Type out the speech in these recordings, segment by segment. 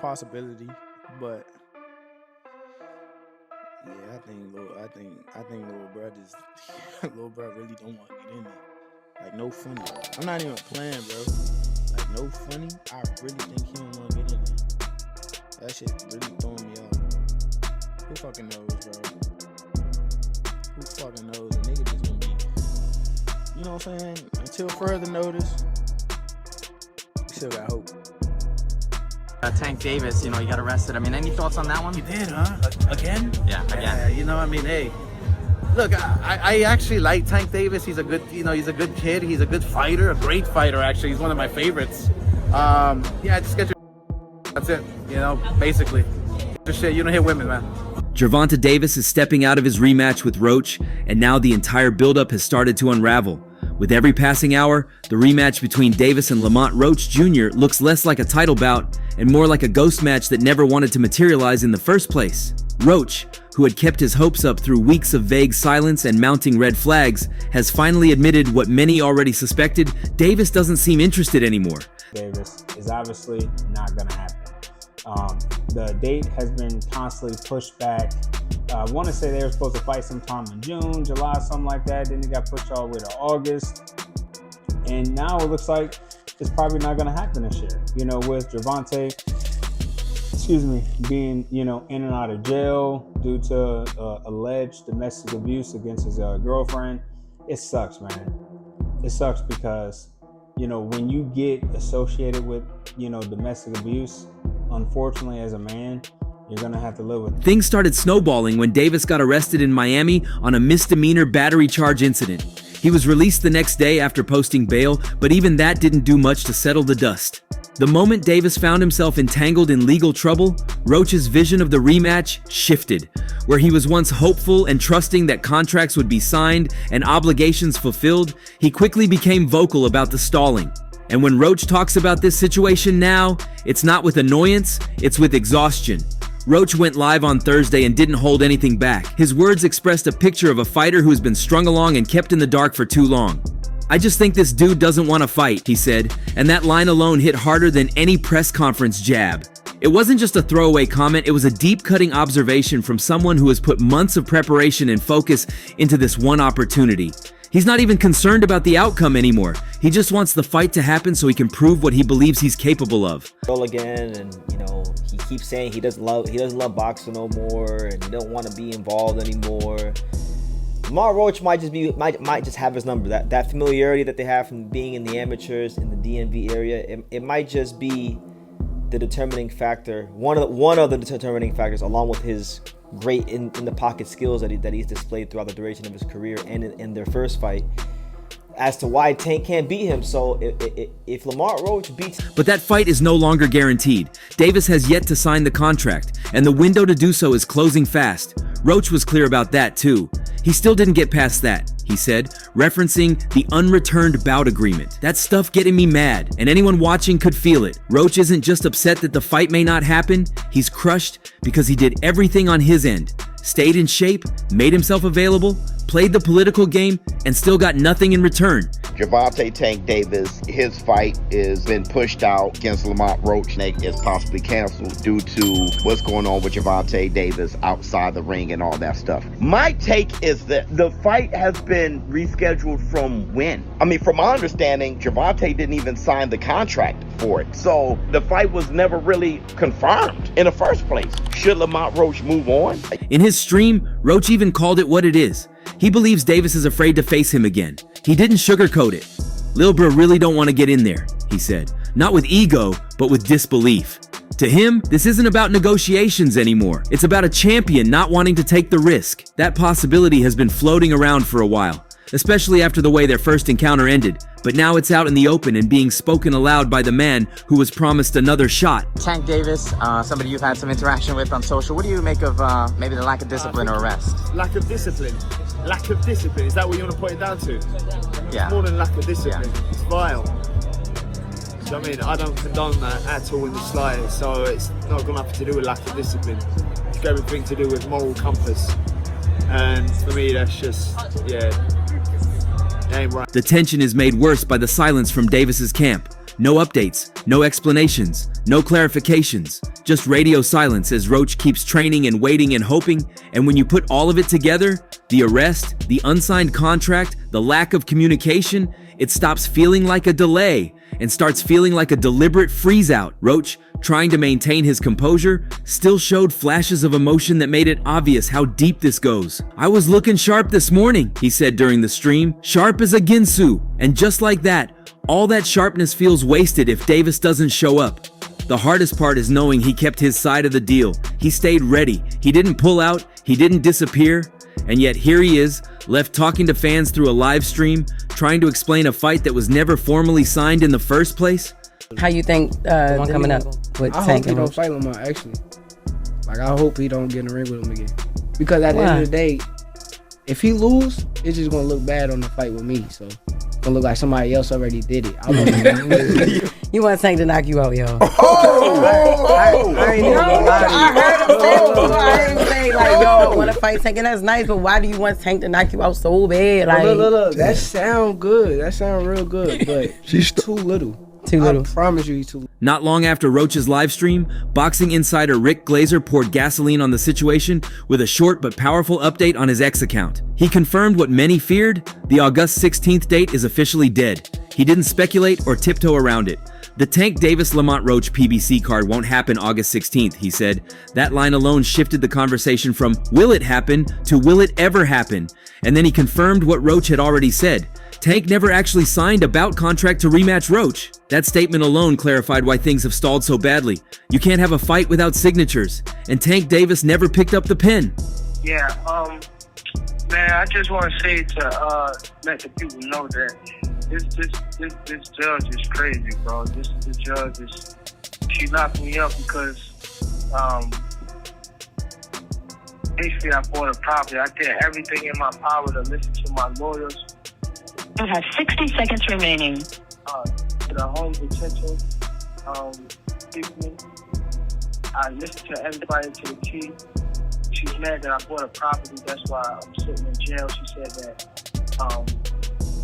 possibility, but yeah, I think little bro just little bro really don't want to get in there. Like, no funny. I'm not even playing, bro. Like, no funny. I really think he don't want to get in there. That shit really throwing me off. Who fucking knows, bro? Who fucking knows? The nigga just gonna be, you know what I'm saying? Until further notice, we still got hope. Tank Davis, you know, he got arrested. I mean, any thoughts on that one? He did, huh? Again? Yeah, again. You know, I mean, hey, look, I actually like Tank Davis. He's a good, you know, he's a good kid. He's a good fighter, a great fighter, actually. He's one of my favorites. Yeah, just get your, that's it, you know, basically. Just shit, you don't hit women, man. Gervonta Davis is stepping out of his rematch with Roach, and now the entire buildup has started to unravel. With every passing hour, the rematch between Davis and Lamont Roach Jr. looks less like a title bout and more like a ghost match that never wanted to materialize in the first place. Roach, who had kept his hopes up through weeks of vague silence and mounting red flags, has finally admitted what many already suspected: Davis doesn't seem interested anymore. Davis is obviously not going to happen. The date has been constantly pushed back. I want to say they were supposed to fight sometime in June, July, something like that. Then it got pushed all the way to August. And now it looks like it's probably not going to happen this year. You know, with Gervonta, being, you know, in and out of jail due to alleged domestic abuse against his girlfriend. It sucks, man. It sucks because, you know, when you get associated with, you know, domestic abuse, unfortunately, as a man, you're gonna have to live with it. Things started snowballing when Davis got arrested in Miami on a misdemeanor battery charge incident. He was released the next day after posting bail, but even that didn't do much to settle the dust. The moment Davis found himself entangled in legal trouble, Roach's vision of the rematch shifted. Where he was once hopeful and trusting that contracts would be signed and obligations fulfilled, he quickly became vocal about the stalling. And when Roach talks about this situation now, it's not with annoyance, it's with exhaustion. Roach went live on Thursday and didn't hold anything back. His words expressed a picture of a fighter who's been strung along and kept in the dark for too long. "I just think this dude doesn't want to fight," he said, and that line alone hit harder than any press conference jab. It wasn't just a throwaway comment, it was a deep-cutting observation from someone who has put months of preparation and focus into this one opportunity. He's not even concerned about the outcome anymore. He just wants the fight to happen so he can prove what he believes he's capable of. Again, and you know, he keeps saying he doesn't love boxing no more, and he don't want to be involved anymore. Lamont Roach might just have his number. That familiarity that they have from being in the amateurs in the DMV area, it might just be the determining factor. One of the determining factors, along with his great in the pocket skills that he's displayed throughout the duration of his career and in their first fight, as to why Tank can't beat him. So if Lamont Roach beats... But that fight is no longer guaranteed. Davis has yet to sign the contract, and the window to do so is closing fast. Roach was clear about that too. He still didn't get past that, he said, referencing the unreturned bout agreement. "That stuff getting me mad, and anyone watching could feel it. Roach isn't just upset that the fight may not happen, he's crushed because he did everything on his end. Stayed in shape, made himself available, played the political game, and still got nothing in return." Gervonta Tank Davis, his fight has been pushed out against Lamont Roach. Is possibly canceled due to what's going on with Gervonta Davis outside the ring and all that stuff. My take is that the fight has been rescheduled from when? I mean, from my understanding, Gervonta didn't even sign the contract for it. So the fight was never really confirmed in the first place. Should Lamont Roach move on? In his stream, Roach even called it what it is. He believes Davis is afraid to face him again. He didn't sugarcoat it. "Lil bro really don't want to get in there," he said. "Not with ego, but with disbelief." To him, this isn't about negotiations anymore. It's about a champion not wanting to take the risk. That possibility has been floating around for a while, especially after the way their first encounter ended. But now it's out in the open and being spoken aloud by the man who was promised another shot. Tank Davis, somebody you've had some interaction with on social. What do you make of maybe the lack of discipline or arrest? Lack of discipline. Lack of discipline. Is that what you want to put it down to? Yeah. More than lack of discipline. Yeah. It's vile. So, I mean, I don't condone that at all in the slightest. So it's not got nothing to do with lack of discipline. It's got everything to do with moral compass. And for me, that's just, yeah, it ain't right. The tension is made worse by the silence from Davis's camp. No updates, no explanations, no clarifications, just radio silence as Roach keeps training and waiting and hoping. And when you put all of it together, the arrest, the unsigned contract, the lack of communication, it stops feeling like a delay and starts feeling like a deliberate freeze out. Roach, trying to maintain his composure, still showed flashes of emotion that made it obvious how deep this goes. "I was looking sharp this morning," he said during the stream, "sharp as a Ginsu." And just like that, all that sharpness feels wasted if Davis doesn't show up. The hardest part is knowing he kept his side of the deal. He stayed ready. He didn't pull out. He didn't disappear. And yet here he is, left talking to fans through a live stream, trying to explain a fight that was never formally signed in the first place. How you think the one coming up with I Tank hope he and don't Roach? fight Lamar, actually. Like, I hope he don't get in the ring with him again. Because at the end of the day, if he lose, it's just going to look bad on the fight with me. So, it's going to look like somebody else already did it. I want You want Tank to knock you out, yo. I ain't even gonna lie to you. I heard him say before. I heard him say, like, yo, I want to fight Tank, and that's nice, but why do you want Tank to knock you out so bad? Like, Look. That sound good. That sound real good, but she's too little. Too little. I promise you he's too little. Not long after Roach's live stream, boxing insider Rick Glazer poured gasoline on the situation with a short but powerful update on his X account. He confirmed what many feared: the August 16th date is officially dead. He didn't speculate or tiptoe around it. The Tank Davis-Lamont Roach PBC card won't happen August 16th, he said. That line alone shifted the conversation from will it happen to will it ever happen? And then he confirmed what Roach had already said. Tank never actually signed a bout contract to rematch Roach. That statement alone clarified why things have stalled so badly. You can't have a fight without signatures, and Tank Davis never picked up the pen. Yeah, man, I just want to say to let the people know that this judge is crazy, bro. This judge is, she knocked me up because basically I bought a property. I did everything in my power to listen to my lawyers. You have 60 seconds remaining. To the home potential people. I listened to everybody to the T. She's mad that I bought a property. That's why I'm sitting in jail. She said that.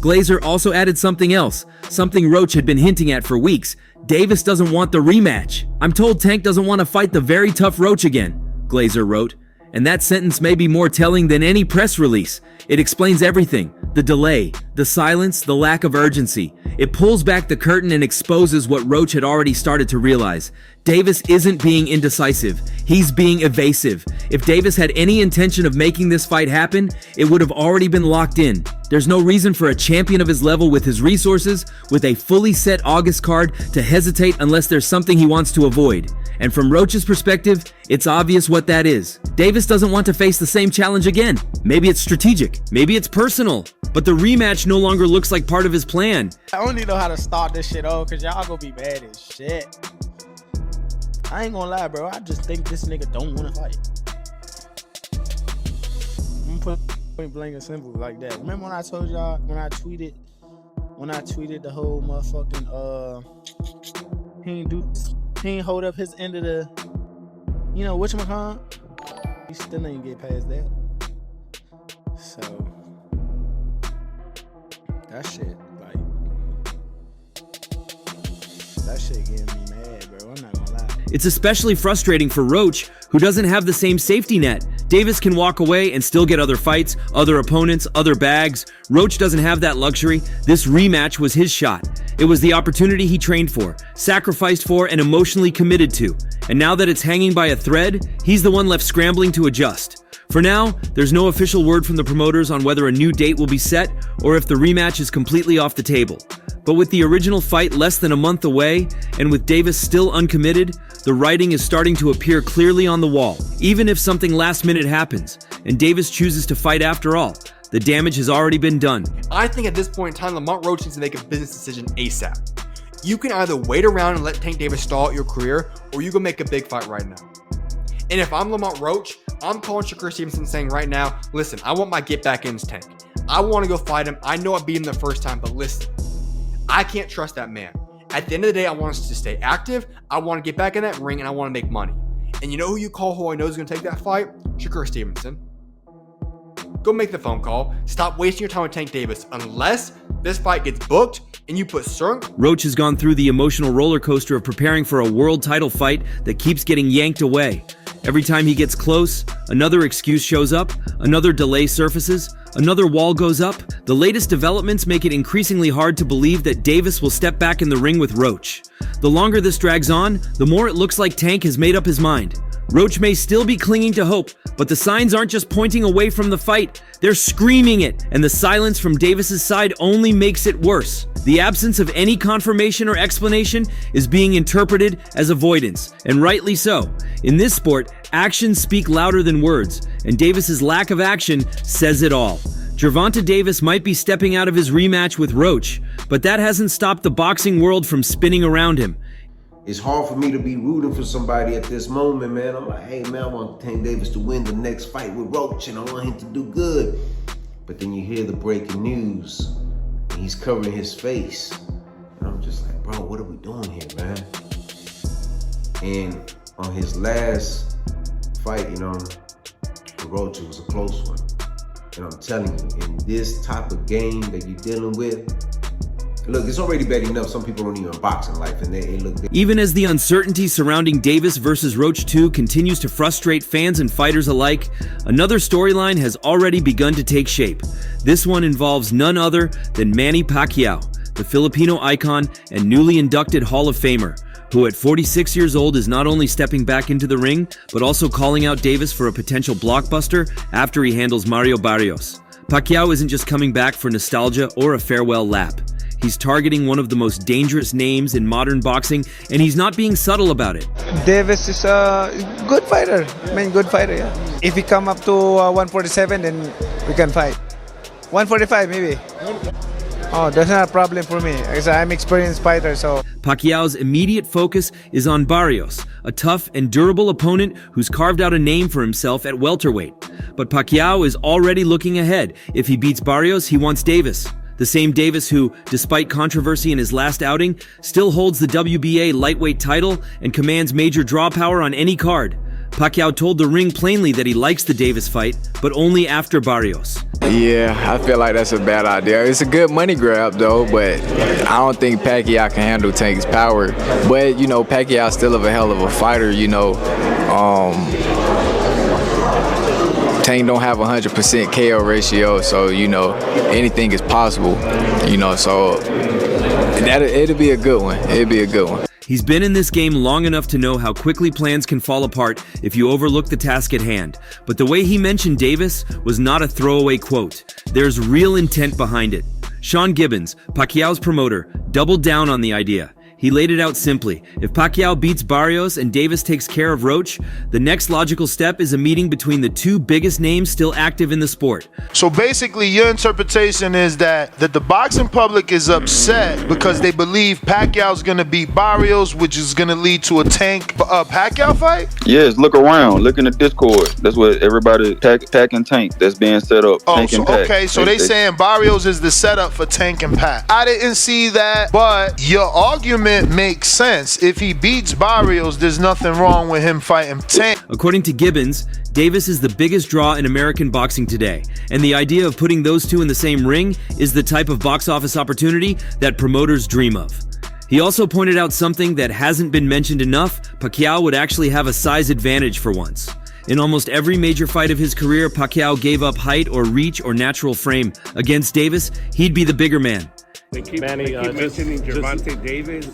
Glazer also added something else, something Roach had been hinting at for weeks. Davis doesn't want the rematch. "I'm told Tank doesn't want to fight the very tough Roach again," Glazer wrote. And that sentence may be more telling than any press release. It explains everything: the delay, the silence, the lack of urgency. It pulls back the curtain and exposes what Roach had already started to realize. Davis isn't being indecisive. He's being evasive. If Davis had any intention of making this fight happen, it would have already been locked in. There's no reason for a champion of his level with his resources, with a fully set August card, to hesitate unless there's something he wants to avoid. And from Roach's perspective, it's obvious what that is. Davis doesn't want to face the same challenge again. Maybe it's strategic, maybe it's personal, but the rematch no longer looks like part of his plan. I only know how to start this shit off because y'all gonna be mad as shit. I ain't gonna lie, bro. I just think this nigga don't want to fight. I'm point blank and simple like that. Remember when I told y'all when I tweeted the whole motherfucking he ain't hold up his end of the, you know, whatchamacallit? He still ain't get past that. So that shit, that shit getting me mad, bro. I'm not gonna lie. It's especially frustrating for Roach, who doesn't have the same safety net. Davis can walk away and still get other fights, other opponents, other bags. Roach doesn't have that luxury. This rematch was his shot. It was the opportunity he trained for, sacrificed for, and emotionally committed to. And now that it's hanging by a thread, he's the one left scrambling to adjust. For now, there's no official word from the promoters on whether a new date will be set or if the rematch is completely off the table. But with the original fight less than a month away, and with Davis still uncommitted, the writing is starting to appear clearly on the wall. Even if something last minute happens, and Davis chooses to fight after all, the damage has already been done. I think at this point in time, Lamont Roach needs to make a business decision ASAP. You can either wait around and let Tank Davis stall out your career, or you can make a big fight right now. And if I'm Lamont Roach, I'm calling Shakur Stevenson saying right now, listen, I want my get back ins Tank. I want to go fight him. I know I beat him the first time, but listen, I can't trust that man. At the end of the day, I want us to stay active. I want to get back in that ring and I want to make money. And you know who you call who I know is going to take that fight? Shakur Stevenson. Go make the phone call. Stop wasting your time with Tank Davis unless this fight gets booked and you put certain... Roach has gone through the emotional roller coaster of preparing for a world title fight that keeps getting yanked away. Every time he gets close, another excuse shows up, another delay surfaces, another wall goes up. The latest developments make it increasingly hard to believe that Davis will step back in the ring with Roach. The longer this drags on, the more it looks like Tank has made up his mind. Roach may still be clinging to hope, but the signs aren't just pointing away from the fight, they're screaming it, and the silence from Davis's side only makes it worse. The absence of any confirmation or explanation is being interpreted as avoidance, and rightly so. In this sport, actions speak louder than words, and Davis's lack of action says it all. Gervonta Davis might be stepping out of his rematch with Roach, but that hasn't stopped the boxing world from spinning around him. It's hard for me to be rooting for somebody at this moment, man. I'm like, hey, man, I want Tank Davis to win the next fight with Roach, and I want him to do good. But then you hear the breaking news, and he's covering his face. And I'm just like, bro, what are we doing here, man? And on his last fight, you know, with Roach, it was a close one. And I'm telling you, in this type of game that you're dealing with, look, it's already bad enough some people don't even box in life, and they look. Even as the uncertainty surrounding Davis versus Roach 2 continues to frustrate fans and fighters alike, another storyline has already begun to take shape. This one involves none other than Manny Pacquiao, the Filipino icon and newly inducted Hall of Famer, who at 46 years old is not only stepping back into the ring, but also calling out Davis for a potential blockbuster after he handles Mario Barrios. Pacquiao isn't just coming back for nostalgia or a farewell lap. He's targeting one of the most dangerous names in modern boxing, and he's not being subtle about it. Davis is a good fighter. I mean, good fighter, yeah. If he come up to 147, then we can fight. 145 maybe. Oh, that's not a problem for me, because I'm an experienced fighter, so. Pacquiao's immediate focus is on Barrios, a tough and durable opponent who's carved out a name for himself at welterweight. But Pacquiao is already looking ahead. If he beats Barrios, he wants Davis. The same Davis who, despite controversy in his last outing, still holds the WBA lightweight title and commands major draw power on any card. Pacquiao told the ring plainly that he likes the Davis fight, but only after Barrios. Yeah, I feel like that's a bad idea. It's a good money grab though, but I don't think Pacquiao can handle Tank's power. But, you know, Pacquiao's still a hell of a fighter, you know. Tank don't have 100% KO ratio, so, you know, anything is possible, you know, so it'll be a good one. It'll be a good one. He's been in this game long enough to know how quickly plans can fall apart if you overlook the task at hand. But the way he mentioned Davis was not a throwaway quote. There's real intent behind it. Sean Gibbons, Pacquiao's promoter, doubled down on the idea. He laid it out simply. If Pacquiao beats Barrios and Davis takes care of Roach, the next logical step is a meeting between the two biggest names still active in the sport. So basically, your interpretation is that the boxing public is upset because they believe Pacquiao's going to beat Barrios, which is going to lead to a Tank Pacquiao fight? Yes, look around. Look in the Discord. That's what everybody, Pac and Tank, that's being set up. Oh, Tank so, and Pac. okay, so they saying Barrios is the setup for Tank and Pac. I didn't see that, but your argument makes sense. If he beats Barrios, there's nothing wrong with him fighting Tank. According to Gibbons, Davis is the biggest draw in American boxing today, and the idea of putting those two in the same ring is the type of box office opportunity that promoters dream of. He also pointed out something that hasn't been mentioned enough. Pacquiao would actually have a size advantage for once. In almost every major fight of his career, Pacquiao gave up height or reach or natural frame. Against Davis, he'd be the bigger man. They keep mentioning Gervonta Davis.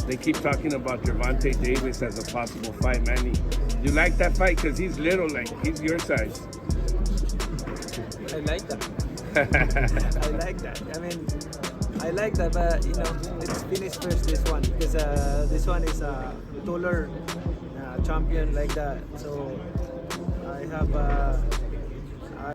They keep talking about Gervonta Davis as a possible fight, Manny. You like that fight? Because he's little, like, he's your size. I like that. I like that. I mean, I like that, but, you know, let's finish first this one. Because this one is a taller champion like that. So, I have...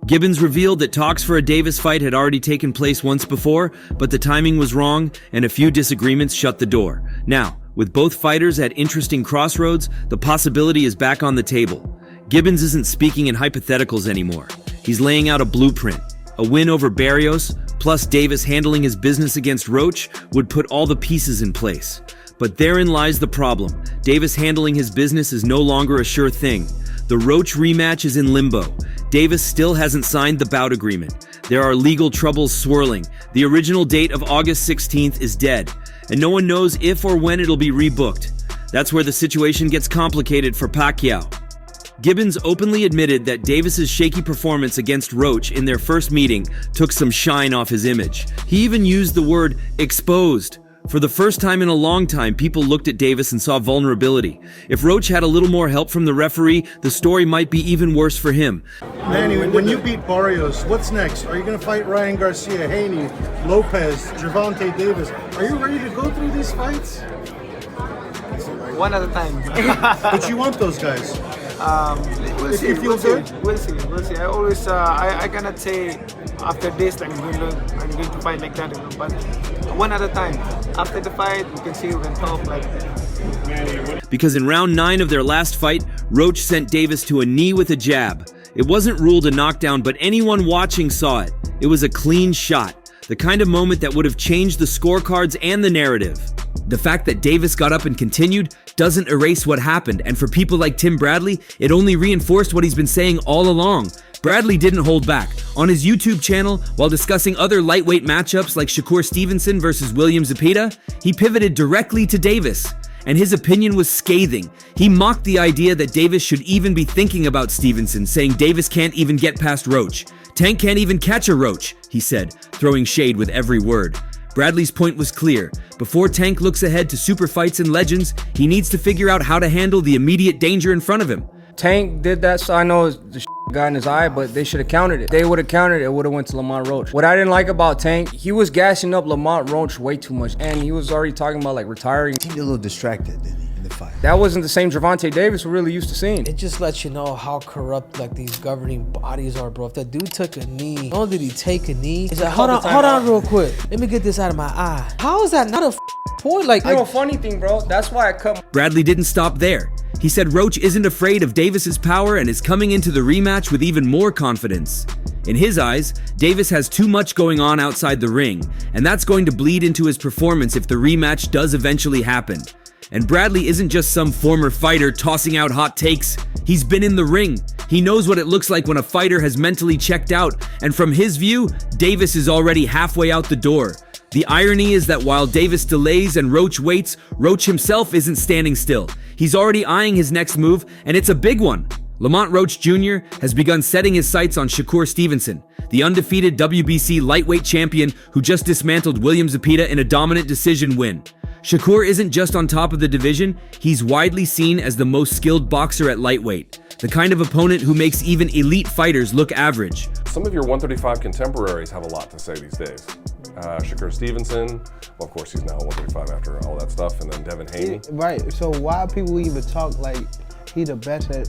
Gibbons revealed that talks for a Davis fight had already taken place once before, but the timing was wrong and a few disagreements shut the door. Now, with both fighters at interesting crossroads, the possibility is back on the table. Gibbons isn't speaking in hypotheticals anymore. He's laying out a blueprint. A win over Barrios, plus Davis handling his business against Roach, would put all the pieces in place. But therein lies the problem. Davis handling his business is no longer a sure thing. The Roach rematch is in limbo. Davis still hasn't signed the bout agreement. There are legal troubles swirling. The original date of August 16th is dead, and no one knows if or when it'll be rebooked. That's where the situation gets complicated for Pacquiao. Gibbons openly admitted that Davis's shaky performance against Roach in their first meeting took some shine off his image. He even used the word exposed. For the first time in a long time, people looked at Davis and saw vulnerability. If Roach had a little more help from the referee, the story might be even worse for him. Manny, when you beat Barrios, what's next? Are you going to fight Ryan Garcia, Haney, Lopez, Gervonta Davis? Are you ready to go through these fights? One at a time. But you want those guys? We'll see. We'll see. I always, I cannot say after this, like I'm going to fight like that, but one at a time. After the fight, we can see, we can talk like. Because in round 9 of their last fight, Roach sent Davis to a knee with a jab. It wasn't ruled a knockdown, but anyone watching saw it. It was a clean shot, the kind of moment that would have changed the scorecards and the narrative. The fact that Davis got up and continued doesn't erase what happened, and for people like Tim Bradley, it only reinforced what he's been saying all along. Bradley didn't hold back. On his YouTube channel, while discussing other lightweight matchups like Shakur Stevenson versus William Zepeda, he pivoted directly to Davis, and his opinion was scathing. He mocked the idea that Davis should even be thinking about Stevenson, saying Davis can't even get past Roach. Tank can't even catch a Roach, he said, throwing shade with every word. Bradley's point was clear. Before Tank looks ahead to super fights and legends, he needs to figure out how to handle the immediate danger in front of him. Tank did that, so I know the got in his eye, but they should have countered it. They would have countered it, it would have went to Lamont Roach. What I didn't like about Tank, he was gassing up Lamont Roach way too much, and he was already talking about like retiring. He seemed a little distracted, didn't he, in the fight? That wasn't the same Gervonta Davis we're really used to seeing. It just lets you know how corrupt like these governing bodies are, bro. If that dude took a knee, not only did he take a knee, he said, hold on real quick. Let me get this out of my eye. How is that not a point? Like, you know, funny thing, bro, that's why I cut. Bradley didn't stop there. He said Roach isn't afraid of Davis's power and is coming into the rematch with even more confidence. In his eyes, Davis has too much going on outside the ring, and that's going to bleed into his performance if the rematch does eventually happen. And Bradley isn't just some former fighter tossing out hot takes. He's been in the ring. He knows what it looks like when a fighter has mentally checked out, and from his view, Davis is already halfway out the door. The irony is that while Davis delays and Roach waits, Roach himself isn't standing still. He's already eyeing his next move, and it's a big one. Lamont Roach Jr. has begun setting his sights on Shakur Stevenson, the undefeated WBC lightweight champion who just dismantled William Zepeda in a dominant decision win. Shakur isn't just on top of the division, he's widely seen as the most skilled boxer at lightweight, the kind of opponent who makes even elite fighters look average. Some of your 135 contemporaries have a lot to say these days. Shakur Stevenson, well, of course he's now 135 after all that stuff, and then Devin Haney. Right, so why people even talk like he the best at,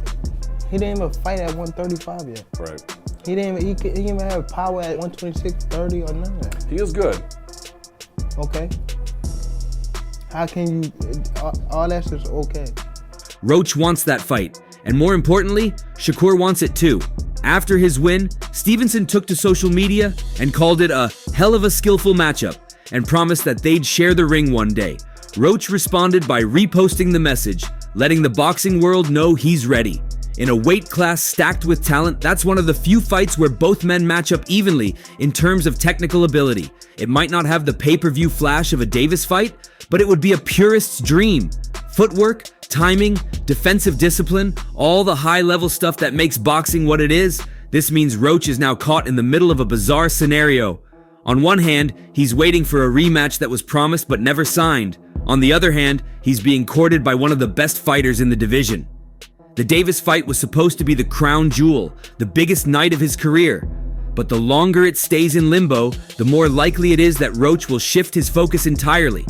he didn't even fight at 135 yet. Right. He didn't even have power at 126, 30 or none of that. He is good. Okay. How can you, all that's just okay. Roach wants that fight, and more importantly, Shakur wants it too. After his win, Stevenson took to social media and called it a hell of a skillful matchup and promised that they'd share the ring one day. Roach responded by reposting the message, letting the boxing world know he's ready. In a weight class stacked with talent, that's one of the few fights where both men match up evenly in terms of technical ability. It might not have the pay-per-view flash of a Davis fight, but it would be a purist's dream. Footwork, timing, defensive discipline, all the high-level stuff that makes boxing what it is. This means Roach is now caught in the middle of a bizarre scenario. On one hand, he's waiting for a rematch that was promised but never signed. On the other hand, he's being courted by one of the best fighters in the division. The Davis fight was supposed to be the crown jewel, the biggest night of his career. But the longer it stays in limbo, the more likely it is that Roach will shift his focus entirely.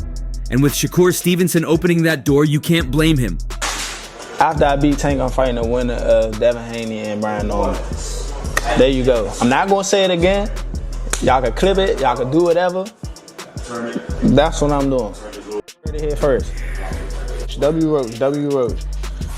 And with Shakur Stevenson opening that door, you can't blame him. After I beat Tank, I'm fighting the winner of Devin Haney and Brian Norman. There you go. I'm not gonna say it again. Y'all can clip it, y'all can do whatever. That's what I'm doing. Right here first. W Roach.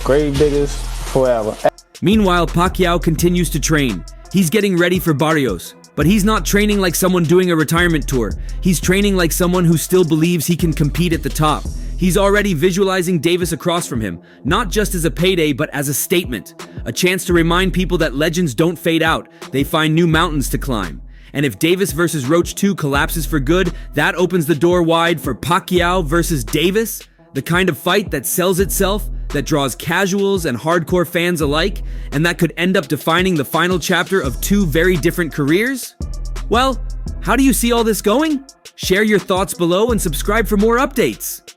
Grave diggers forever. Meanwhile, Pacquiao continues to train. He's getting ready for Barrios, but he's not training like someone doing a retirement tour. He's training like someone who still believes he can compete at the top. He's already visualizing Davis across from him, not just as a payday, but as a statement. A chance to remind people that legends don't fade out, they find new mountains to climb. And if Davis versus Roach 2 collapses for good, that opens the door wide for Pacquiao versus Davis, the kind of fight that sells itself, that draws casuals and hardcore fans alike, and that could end up defining the final chapter of two very different careers? Well, how do you see all this going? Share your thoughts below and subscribe for more updates.